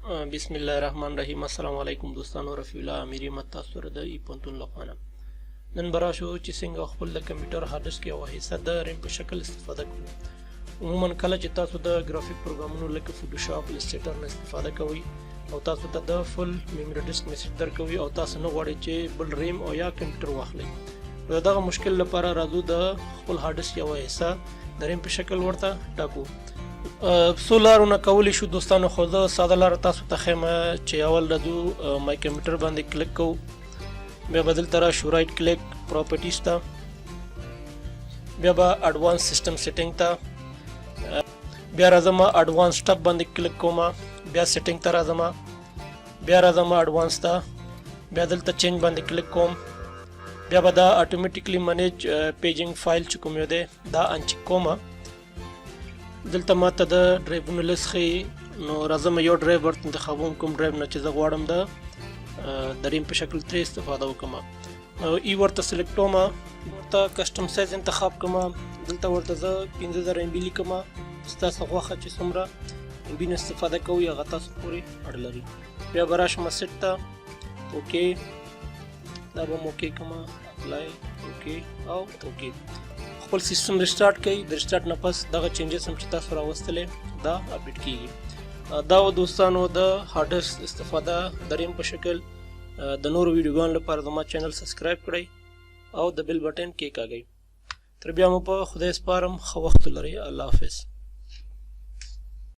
بسم الله الرحمن الرحیم. السلام علیکم دوستانو، رفیع الله امیری تاسو د e-Pohantoon لخوانه نن برا شو چې څنګه خپل د کمپیوټر هاردیسک یو حصہ د ریم په شکل استفاده کړو. عموما کله چې تاسو د ګرافیک پروګرامونو لکه فوټوشاپ، السټریټر نه استفاده کوئ او تاسو ته د فل میموري ډیسک میسج درکوي او تاسو نه غواړئ چې بل ریم او یا کمپیوټر واخلئ، نو دغه مشکل لپاره راځو د خپل هاردیسک یو حصہ د ریم په شکل ورته ټاکو. څو لارونه کولی شو دوستانو، خو زه ساده لاره تاسو ته ښیم چې اول راځو مای کمپیوټر باندې کلیک کوو، بیا به دلته راشو رایټ کلیک پراپرټیز ته، بیا به اډوانس سیسټم سیټینګ ته، بیا راځم اډوانس ټب باندې کلیک کوم، بیا سیټینګ ته راځم، بیا راځم اډوانس ته، بیا دلته چینج باندې کلیک کوم، بیا به دا اتوماتیکلی منیج پیجینګ فایل چې کوم یو دی دا انچیک کوم. دلته ماته د ډرایوونو لیست ښیي، نو راځم یو ډرایو ورته انتخابوم، کوم ډرایو نه چې زه غواړم د ریم په شکل ترې استفاده وکړم. ای ورته سلیکټوم، ورته کسټم سایز انتخاب کوم، دلته ورته زه 15000 MB لیکم، ستاسو خوښه چې څومره MB نه استفاده کوئ هغه تاسو پورې اړه لري. بیا به راشم سیټ ته، اوکې دا به م اوکې کوم، اپلای اوکې او اوکې. خپل سیستم ریسټارټ کوي، د ریسټارټ نه پس دغه چینجز هم چې تاسو راوستلې دا اپډیټ کیږي. دا و دوستانو د هاردیسک استفاده د ریم په شکل. د نورو ویډیوګانو لپاره زما چینل سبسکرایب کړئ او د بیل بټن کېکاږئ. تر بیا مو په خدای سپارم، ښه وخت ولرئ. الله حافظ.